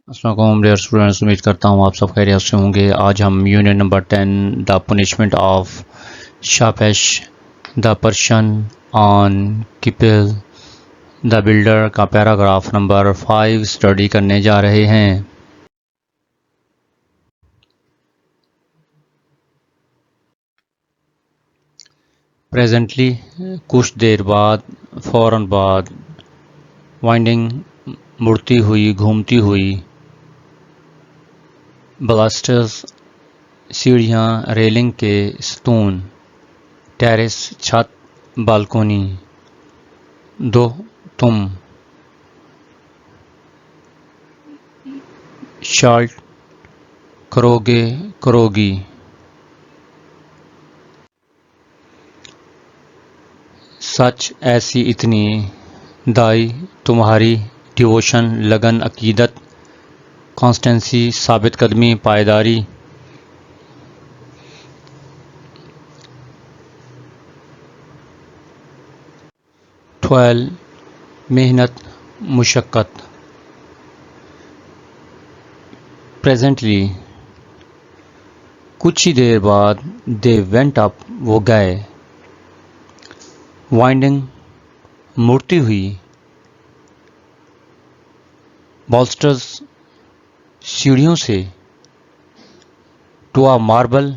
السلام علیکم dear students, امید کرتا ہوں آپ سب خیریت سے ہوں گے۔ آج ہم unit number 10 the punishment of Shahpesh the Persian on Khipil the builder کا پیراگراف نمبر 5 اسٹڈی کرنے جا رہے ہیں۔ پریزنٹلی کچھ دیر بعد، فوراً بعد، وائنڈنگ مڑتی ہوئی گھومتی ہوئی، بلاسٹرز سیڑھیاں، ریلنگ کے ستون، ٹیرس چھت، بالکونی، دو تم شالٹ کروگے کروگی، سچ ایسی اتنی، دائی تمہاری، ڈیووشن لگن عقیدت، کانسٹنسی ثابت قدمی پائیداری، ٹویل محنت مشقت۔ پریزنٹلی کچھ ہی دیر بعد، دے وینٹ اپ وہ گئے، وائنڈنگ مڑتی ہوئی، بالسٹرز سیڑھیوں سے، ٹو آ ماربل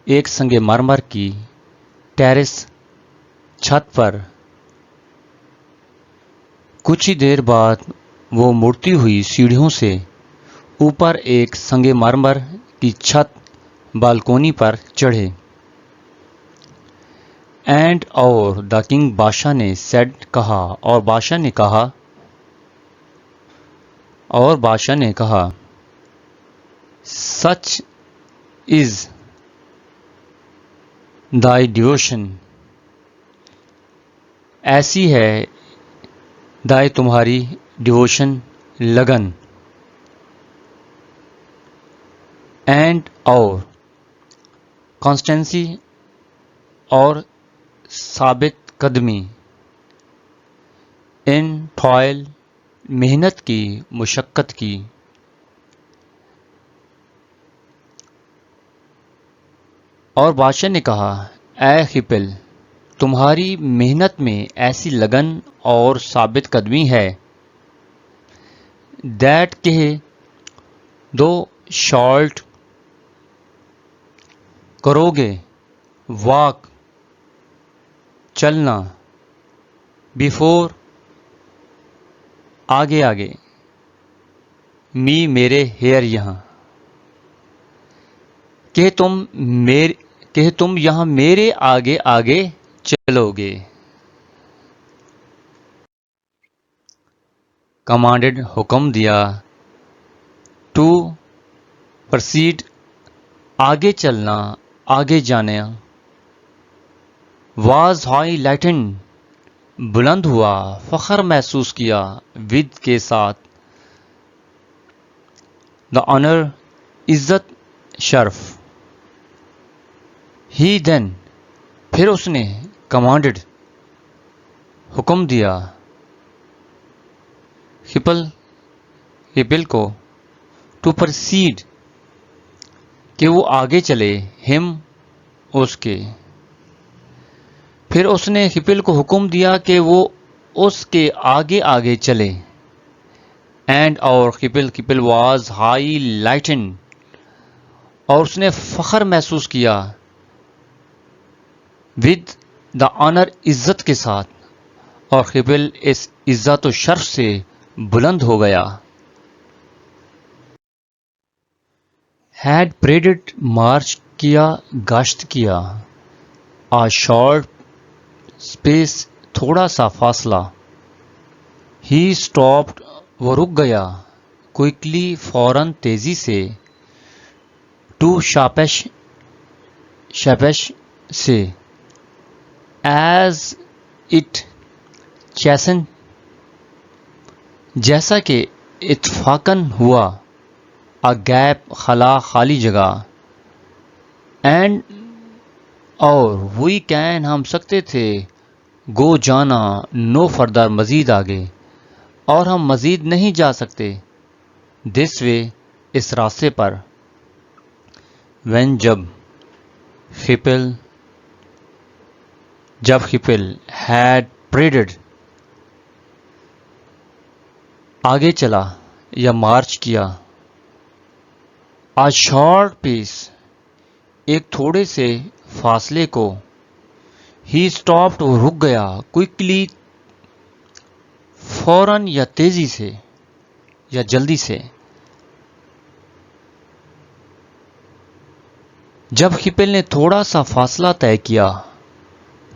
ایک سنگ مرمر کی، ٹیرس چھت پر۔ کچھ ہی دیر بعد وہ مڑتی ہوئی سیڑھیوں سے اوپر ایک سنگ مرمر کی چھت بالکونی پر چڑھے۔ اینڈ اور دا کنگ بادشاہ نے سیڈ کہا، اور بادشاہ نے کہا سچ از دائی ڈیووشن، ایسی ہے دائی تمہاری ڈیووشن لگن، اینڈ اور کانسٹنسی اور ثابت قدمی، ان ٹوائل محنت کی مشقت کی۔ اور بادشاہ نے کہا اے خپل، تمہاری محنت میں ایسی لگن اور ثابت قدمی ہے، دیٹ کہ دو شالٹ کروگے واک چلنا، بیفور آگے آگے، می میرے ہیئر یہاں، کہ تم یہاں میرے آگے آگے چلو گے۔ کمانڈڈ حکم دیا، ٹو پروسیڈ آگے چلنا، آگے جانا، واز ہائی لائٹنڈ بلند ہوا، فخر محسوس کیا، ود کے ساتھ، دا آنر عزت شرف، ہی دین پھر اس نے، کمانڈڈ حکم دیا، خپل کو، ٹو پروسیڈ کہ وہ آگے چلے، ہم اس کے، پھر اس نے خپل کو حکم دیا کہ وہ اس کے آگے آگے چلے، اینڈ اور خپل واز ہائی لائٹنڈ اور اس نے فخر محسوس کیا، ود دا آنر عزت کے ساتھ، اور خپل اس عزت و شرف سے بلند ہو گیا۔ ہیڈ پریڈڈ مارچ کیا، گشت کیا، آ شارٹ اسپیس تھوڑا سا فاصلہ، ہی اسٹاپڈ وہ رک گیا، کوئکلی فوراً تیزی سے، ٹو شاپیش سے، ایز اٹ چیسن جیسا کہ اتفاقاً ہوا، a gap خلا خالی جگہ، اینڈ اور وی کین ہم سکتے تھے، گو جانا، نو فردر مزید آگے، اور ہم مزید نہیں جا سکتے، this way اس راستے پر when جب خپل had paraded آگے چلا یا مارچ کیا a short pace ایک تھوڑے سے فاصلے کو he stopped وہ رک گیا quickly فوراً یا تیزی سے یا جلدی سے جب خپل نے تھوڑا سا فاصلہ طے کیا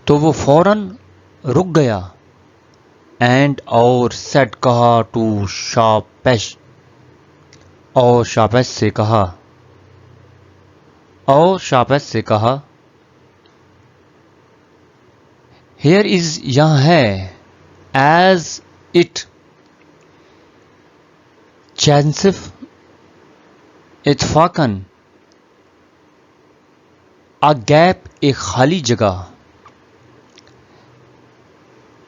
تو وہ فوراً رک گیا اینڈ اور سیٹ کہا ٹو شاپیش اور شاپیش سے کہا ہیئر از یہاں ہے ایز اٹ چانسف اتفاقاً a gap ایک خالی جگہ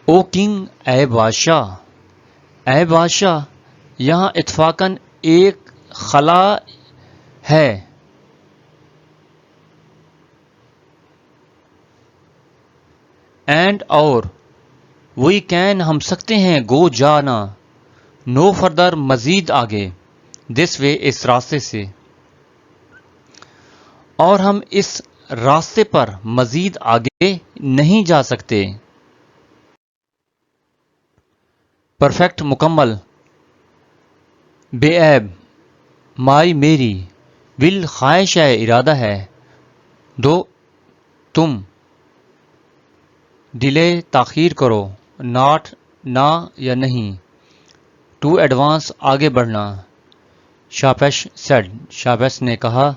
او کنگ اے بادشاہ یہاں اتفاقاً ایک خلا ہے اینڈ اور وی کین ہم سکتے ہیں گو جانا نو فردر مزید آگے دس وے اس راستے سے اور ہم اس راستے پر مزید آگے نہیں جا سکتے پرفیکٹ مکمل بے عیب مائی میری ول خواہش ہے ارادہ ہے دو تم ڈیلے تاخیر کرو ناٹ نہ یا نہیں ٹو ایڈوانس آگے بڑھنا شاپیش سیڈ شاپیش نے کہا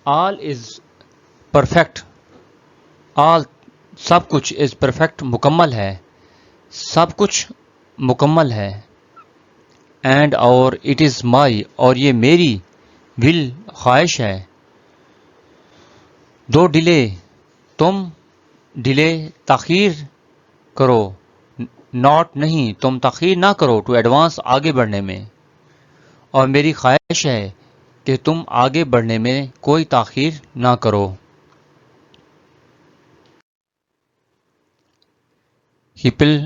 آل از پرفیکٹ آل سب کچھ از پرفیکٹ مکمل ہے سب کچھ مکمل ہے اینڈ اور اٹ از مائی اور یہ میری ول خواہش ہے دو ڈیلے تم ڈیلے تاخیر کرو ناٹ نہیں تم تاخیر نہ کرو ٹو ایڈوانس آگے بڑھنے میں اور میری خواہش ہے کہ تم آگے بڑھنے میں کوئی تاخیر نہ کرو خپل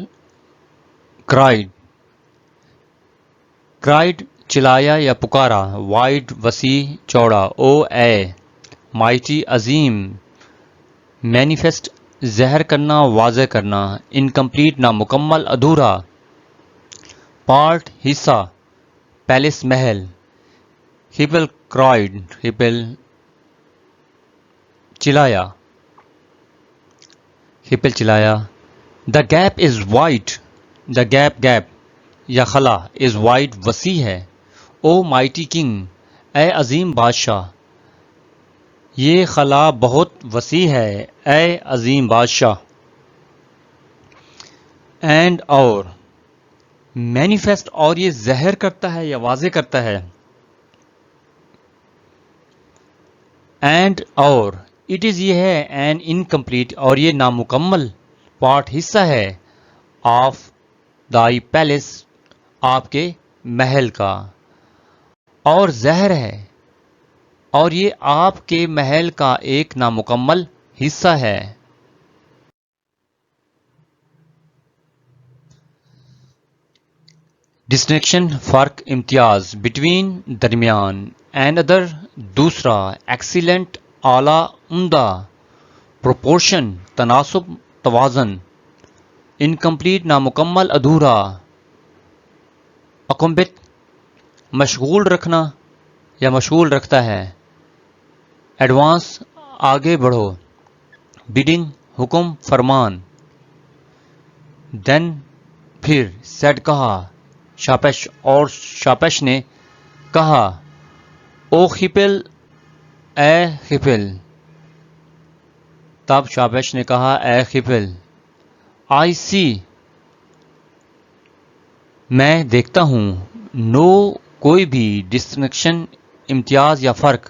کرائڈ چلایا یا پکارا وائڈ وسیع چوڑا او اے مائٹی عظیم مینیفیسٹ ظاہر کرنا واضح کرنا انکمپلیٹ نامکمل ادھورا پارٹ حصہ پیلس محل خپل کرائڈ خپل چلایا دا گیپ از وائڈ دا گیپ یا خلا از وائڈ وسیع ہے او مائٹی کنگ اے عظیم بادشاہ یہ خلا بہت وسیع ہے اے عظیم بادشاہ اینڈ اور مینیفیسٹ اور یہ ظاہر کرتا ہے یا واضح کرتا ہے اینڈ اور اٹ از یہ ہے این انکمپلیٹ اور یہ نامکمل پارٹ حصہ ہے آف دائی پیلس آپ کے محل کا اور ظاہر ہے اور یہ آپ کے محل کا ایک نامکمل حصہ ہے ڈسٹنکشن فرق امتیاز بٹوین درمیان اینڈ ادر دوسرا ایکسیلنٹ اعلی عمدہ پروپورشن تناسب توازن انکمپلیٹ نامکمل ادھورا اکمبت مشغول رکھنا یا مشغول رکھتا ہے ایڈوانس آگے بڑھو بیڈنگ حکم فرمان دین پھر سیڈ کہا شاپیش اور شاپیش نے کہا او خپل اے خپل تب شاپیش نے کہا اے خپل آئی سی میں دیکھتا ہوں نو کوئی بھی ڈسٹنکشن امتیاز یا فرق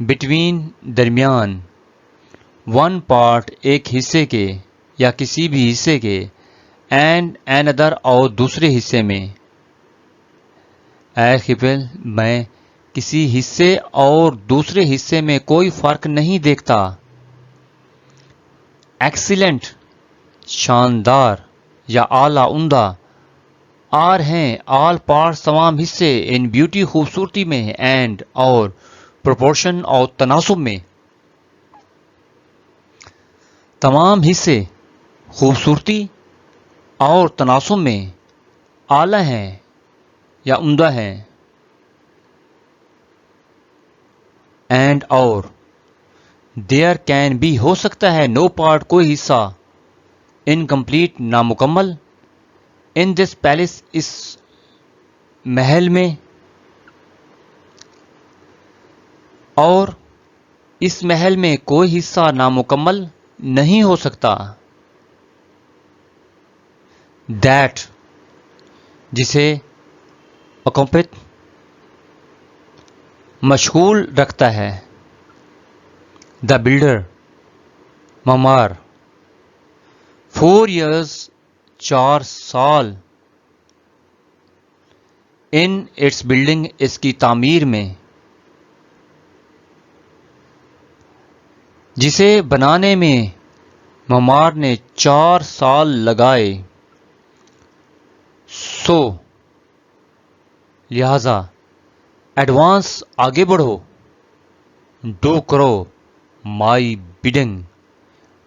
بٹوین درمیان ون پارٹ ایک حصے کے یا کسی بھی حصے کے اینڈ این ادر اور دوسرے حصے میں اے قبل میں کسی حصے اور دوسرے حصے میں کوئی فرق نہیں دیکھتا. ایکسیلنٹ شاندار یا اعلیٰ عمدہ. آر ہیں آل پارٹس تمام حصے. ان بیوٹی خوبصورتی میں. اینڈ اور پروپورشن اور تناسب میں. تمام حصے خوبصورتی اور تناسب میں اعلیٰ ہیں یا عمدہ ہیں. اینڈ اور دیئر کین بھی ہو سکتا ہے نو پارٹ کوئی حصہ. انکمپلیٹ نامکمل. ان دس پیلس اس محل میں. اور اس محل میں کوئی حصہ نامکمل نہیں ہو سکتا. دیٹ جسے اکمپت مشغول رکھتا ہے. دا بلڈر معمار. 4 years 4 سال. ان اٹس بلڈنگ اس کی تعمیر میں. جسے بنانے میں معمار نے 4 سال لگائے. سو لہذا ایڈوانس آگے بڑھو. ڈو کرو مائی بیڈنگ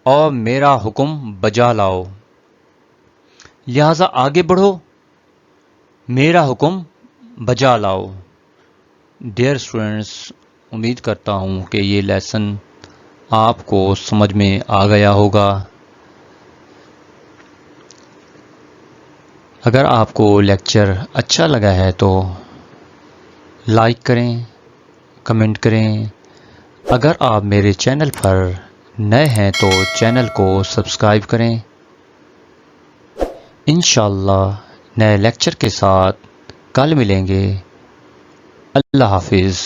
اور میرا حکم بجا لاؤ. لہذا آگے بڑھو میرا حکم بجا لاؤ. ڈیئر اسٹوڈینٹس، امید کرتا ہوں کہ یہ لیسن آپ کو سمجھ میں آ گیا ہوگا. اگر آپ کو لیکچر اچھا لگا ہے تو لائک کریں، کمنٹ کریں. اگر آپ میرے چینل پر نئے ہیں تو چینل کو سبسکرائب کریں. انشاءاللہ نئے لیکچر کے ساتھ کل ملیں گے. اللہ حافظ.